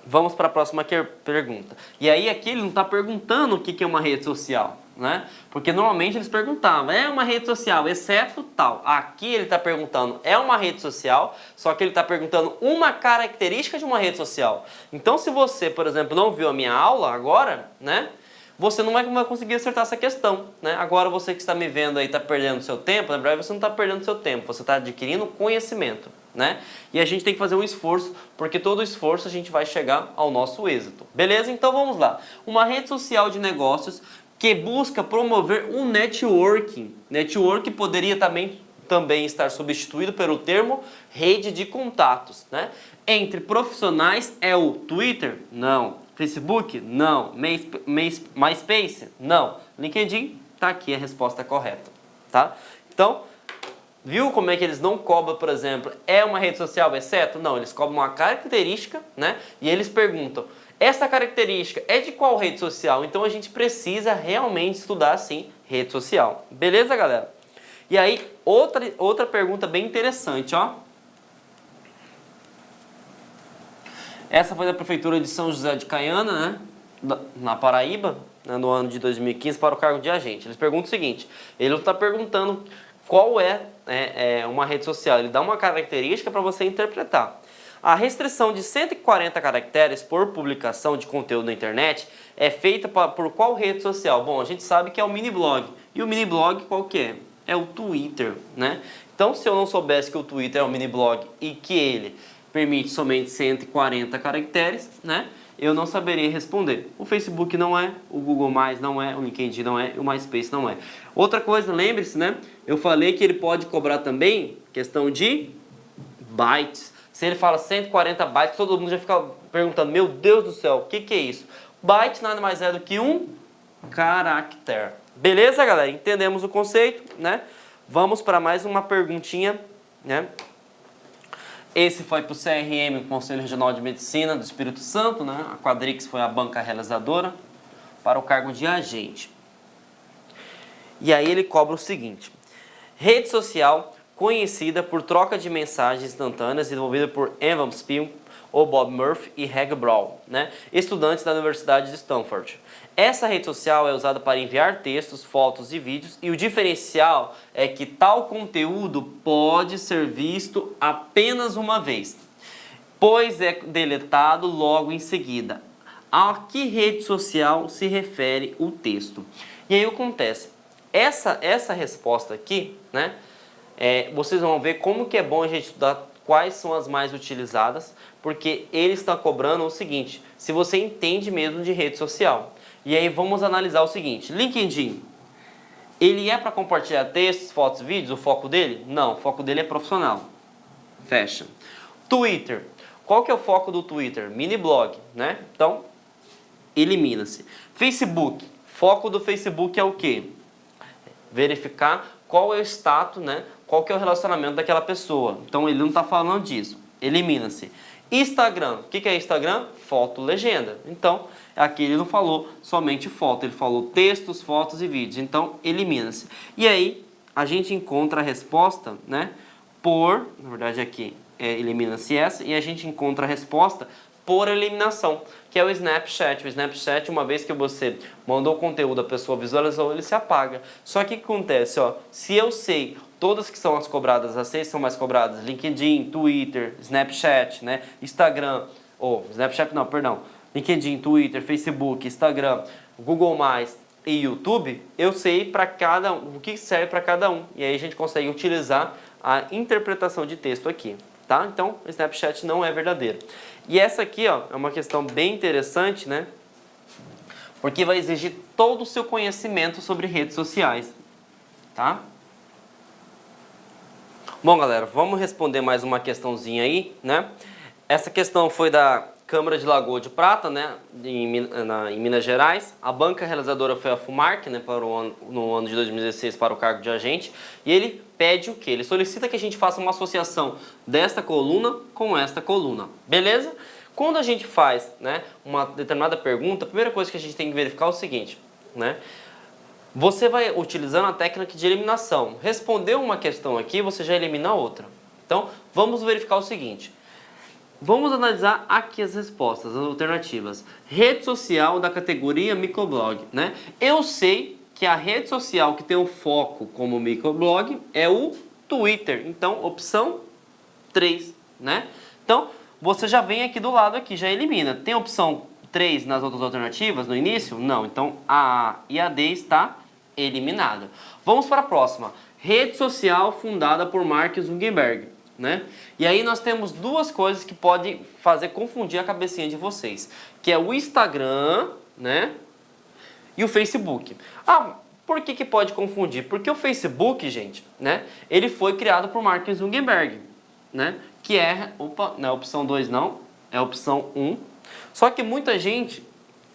S1: vamos para a próxima pergunta. E aí aqui ele não está perguntando o que é uma rede social, né? Porque normalmente eles perguntavam, é uma rede social, exceto tal. Aqui ele está perguntando, é uma rede social, só que ele está perguntando uma característica de uma rede social. Então se você, por exemplo, não viu a minha aula agora, né? você não vai conseguir acertar essa questão, né? Agora você que está me vendo aí está perdendo seu tempo, na verdade você não está perdendo seu tempo, você está adquirindo conhecimento, né? E a gente tem que fazer um esforço, porque todo esforço a gente vai chegar ao nosso êxito. Beleza? Então vamos lá. Uma rede social de negócios que busca promover um networking. Networking poderia também estar substituído pelo termo rede de contatos, né? Entre profissionais é o Twitter? Não. Facebook? Não. MySpace? Não. LinkedIn? Tá aqui a resposta correta, tá? Então, viu como é que eles não cobram, por exemplo, é uma rede social exceto? Não, eles cobram uma característica, né? E eles perguntam, essa característica é de qual rede social? Então a gente precisa realmente estudar, sim, rede social. Beleza, galera? E aí, outra pergunta bem interessante, ó. Essa foi da Prefeitura de São José de Caiana, né? Na Paraíba, né? No ano de 2015, para o cargo de agente. Eles perguntam o seguinte, ele não está perguntando qual é uma rede social, ele dá uma característica para você interpretar. A restrição de 140 caracteres por publicação de conteúdo na internet é feita por qual rede social? Bom, a gente sabe que é o mini blog. E o mini blog qual que é? É o Twitter, né? Então, se eu não soubesse que o Twitter é um mini blog e que ele permite somente 140 caracteres, né? Eu não saberia responder. O Facebook não é, o Google+, não é, o LinkedIn não é, o MySpace não é. Outra coisa, lembre-se, né? Eu falei que ele pode cobrar também questão de bytes. Se ele fala 140 bytes, todo mundo já fica perguntando, meu Deus do céu, o que é isso? Byte nada mais é do que um caractere. Beleza, galera? Entendemos o conceito, né? Vamos para mais uma perguntinha, né? Esse foi para o CRM, o Conselho Regional de Medicina do Espírito Santo, né? A Quadrix foi a banca realizadora para o cargo de agente. E aí ele cobra o seguinte, rede social conhecida por troca de mensagens instantâneas, desenvolvida por Evan Spiel, o Bob Murphy e Reg Brown, né? Estudantes da Universidade de Stanford. Essa rede social é usada para enviar textos, fotos e vídeos, e o diferencial é que tal conteúdo pode ser visto apenas uma vez, pois é deletado logo em seguida. A que rede social se refere o texto? E aí acontece, essa resposta aqui, né? Vocês vão ver como que é bom a gente estudar quais são as mais utilizadas, porque ele está cobrando o seguinte, se você entende mesmo de rede social. E aí vamos analisar o seguinte, LinkedIn, ele é para compartilhar textos, fotos, vídeos, o foco dele? Não, o foco dele é profissional. Fecha. Twitter, qual que é o foco do Twitter? Mini blog, né? Então, elimina-se. Facebook, foco do Facebook é o quê? Verificar qual é o status, né? Qual que é o relacionamento daquela pessoa. Então ele não está falando disso. Elimina-se. Instagram. O que é Instagram? Foto, legenda. Então aqui ele não falou somente foto. Ele falou textos, fotos e vídeos. Então elimina-se. E aí a gente encontra a resposta, né? Na verdade aqui elimina-se essa. E a gente encontra a resposta por eliminação, que é o Snapchat. O Snapchat, uma vez que você mandou o conteúdo, a pessoa visualizou, ele se apaga. Só que o que acontece, ó, se eu sei todas que são as cobradas, as 6 são mais cobradas, LinkedIn, Twitter, Snapchat, né, Instagram, Snapchat não, perdão, LinkedIn, Twitter, Facebook, Instagram, Google+, e YouTube, eu sei para cada um, o que serve para cada um. E aí a gente consegue utilizar a interpretação de texto aqui. Tá? Então, o Snapchat não é verdadeiro. E essa aqui, ó, é uma questão bem interessante, né? Porque vai exigir todo o seu conhecimento sobre redes sociais, tá? Bom, galera, vamos responder mais uma questãozinha aí, né? Essa questão foi da Câmara de Lagoa de Prata, né? Em Minas Gerais. A banca realizadora foi a FUMARC, né? No ano de 2016 para o cargo de agente. E ele pede o quê? Ele solicita que a gente faça uma associação desta coluna com esta coluna. Beleza? Quando a gente faz, né, uma determinada pergunta, a primeira coisa que a gente tem que verificar é o seguinte, né? Você vai utilizando a técnica de eliminação. Respondeu uma questão aqui, você já elimina outra. Então, vamos verificar o seguinte. Vamos analisar aqui as respostas, as alternativas. Rede social da categoria microblog, né? Eu sei que a rede social que tem o foco como microblog é o Twitter. Então, opção 3, né? Então, você já vem aqui do lado aqui, já elimina. Tem a opção 3 nas outras alternativas no início? Não. Então a A e a D está eliminada. Vamos para a próxima. Rede social fundada por Mark Zuckerberg, né? E aí nós temos duas coisas que podem fazer confundir a cabecinha de vocês, que é o Instagram, né? E o Facebook. Ah, por que pode confundir? Porque o Facebook, gente, né? Ele foi criado por Mark Zuckerberg, né? Que é, opa, não é a opção 2 não, é a opção 1. Só que muita gente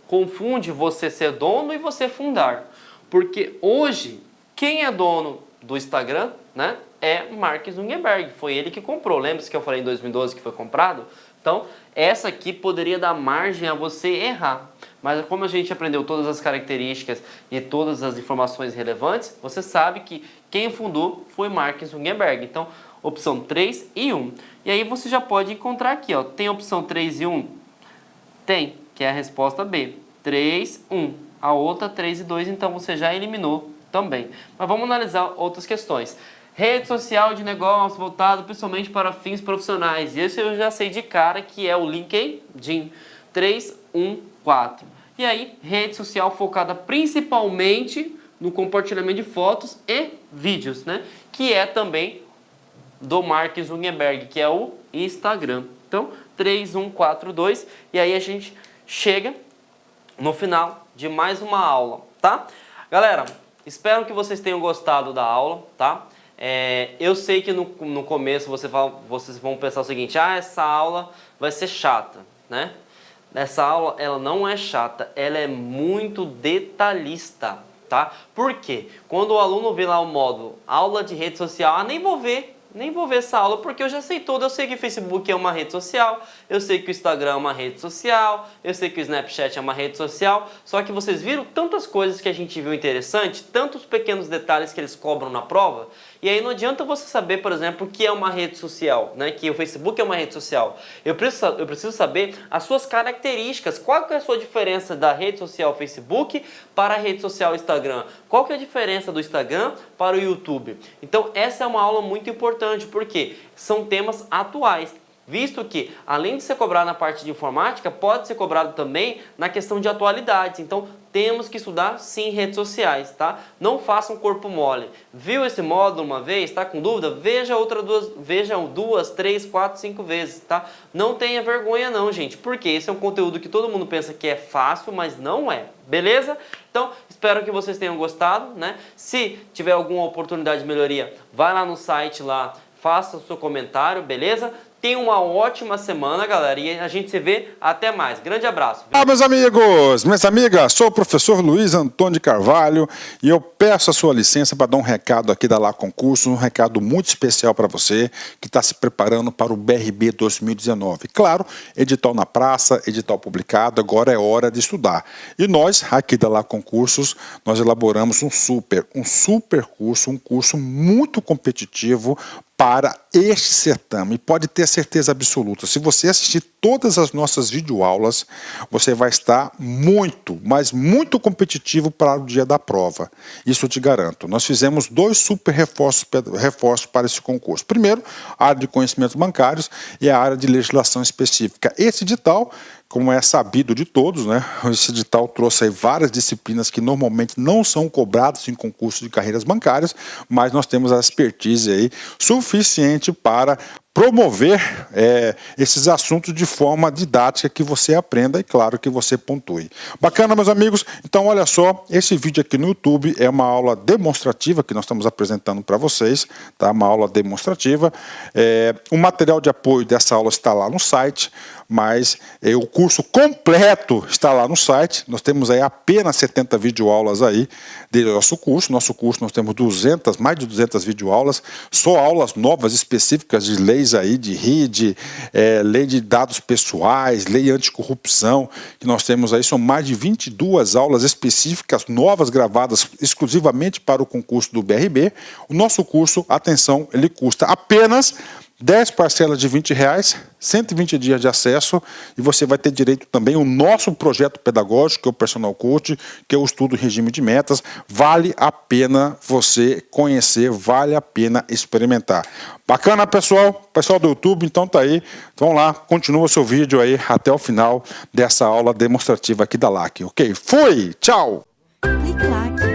S1: confunde você ser dono e você fundar. Porque hoje, quem é dono do Instagram, né? É Mark Zuckerberg. Foi ele que comprou. Lembra-se que eu falei em 2012 que foi comprado? Então, essa aqui poderia dar margem a você errar. Mas como a gente aprendeu todas as características e todas as informações relevantes, você sabe que quem fundou foi Mark Zuckerberg. Então, opção 3 e 1. E aí você já pode encontrar aqui, ó. Tem a opção 3 e 1? Tem, que é a resposta B. 3, 1. A outra 3 e 2, então você já eliminou também. Mas vamos analisar outras questões. Rede social de negócio voltado principalmente para fins profissionais. E esse eu já sei de cara que é o LinkedIn. 3, 1, 4. E aí, rede social focada principalmente no compartilhamento de fotos e vídeos, né? Que é também do Mark Zuckerberg, que é o Instagram. Então, 3, 1, 4, 2. E aí a gente chega no final de mais uma aula, tá? Galera, espero que vocês tenham gostado da aula, tá? Eu sei que no começo vocês vão pensar o seguinte, essa aula vai ser chata, né? Essa aula, ela não é chata, ela é muito detalhista, tá? Por quê? Quando o aluno vê lá o módulo aula de rede social, nem vou ver essa aula porque eu já sei tudo. Eu sei que o Facebook é uma rede social, eu sei que o Instagram é uma rede social, eu sei que o Snapchat é uma rede social, só que vocês viram tantas coisas que a gente viu interessante, tantos pequenos detalhes que eles cobram na prova, e aí não adianta você saber, por exemplo, o que é uma rede social, né? Que o Facebook é uma rede social. Eu preciso saber as suas características, qual que é a sua diferença da rede social Facebook para a rede social Instagram, qual que é a diferença do Instagram para o YouTube. Então essa é uma aula muito importante, porque são temas atuais, visto que, além de ser cobrado na parte de informática, pode ser cobrado também na questão de atualidades. Então, temos que estudar, sim, redes sociais, tá? Não façam corpo mole. Viu esse módulo uma vez, tá com dúvida? Veja duas, 3, 4, 5 vezes, tá? Não tenha vergonha não, gente, porque esse é um conteúdo que todo mundo pensa que é fácil, mas não é, beleza? Então, espero que vocês tenham gostado, né? Se tiver alguma oportunidade de melhoria, vai lá no site lá, faça o seu comentário, beleza? Tenha uma ótima semana, galera, e a gente se vê até mais. Grande abraço.
S2: Olá, meus amigos, minhas amigas, sou o professor Luiz Antônio de Carvalho e eu peço a sua licença para dar um recado aqui da Lá Concursos, um recado muito especial para você que está se preparando para o BRB 2019. Claro, edital na praça, edital publicado, agora é hora de estudar. E nós, aqui da Lá Concursos, nós elaboramos um super curso, um curso muito competitivo para este certame. Pode ter certeza absoluta, se você assistir todas as nossas videoaulas, você vai estar muito, mas muito competitivo para o dia da prova. Isso eu te garanto. Nós fizemos 2 super reforços para esse concurso. Primeiro, a área de conhecimentos bancários e a área de legislação específica. Esse edital, como é sabido de todos, né? Esse edital trouxe aí várias disciplinas que normalmente não são cobradas em concursos de carreiras bancárias, mas nós temos a expertise aí suficiente para promover esses assuntos de forma didática, que você aprenda e, claro, que você pontue. Bacana, meus amigos? Então, olha só, esse vídeo aqui no YouTube é uma aula demonstrativa que nós estamos apresentando para vocês, tá? Uma aula demonstrativa. O material de apoio dessa aula está lá no site, mas o curso completo está lá no site. Nós temos aí apenas 70 videoaulas aí do nosso curso. Nosso curso nós temos mais de 200 videoaulas, só aulas novas específicas de leis aí, de RID, lei de dados pessoais, lei anticorrupção, que nós temos aí, são mais de 22 aulas específicas, novas, gravadas exclusivamente para o concurso do BRB. O nosso curso, atenção, ele custa apenas 10 parcelas de R$20, 120 dias de acesso, e você vai ter direito também ao nosso projeto pedagógico, que é o Personal Coach, que é o estudo regime de metas. Vale a pena você conhecer, vale a pena experimentar. Bacana, pessoal? Pessoal do YouTube, então tá aí. Vamos lá, continua o seu vídeo aí até o final dessa aula demonstrativa aqui da LAC, ok? Fui! Tchau!
S3: Clique lá.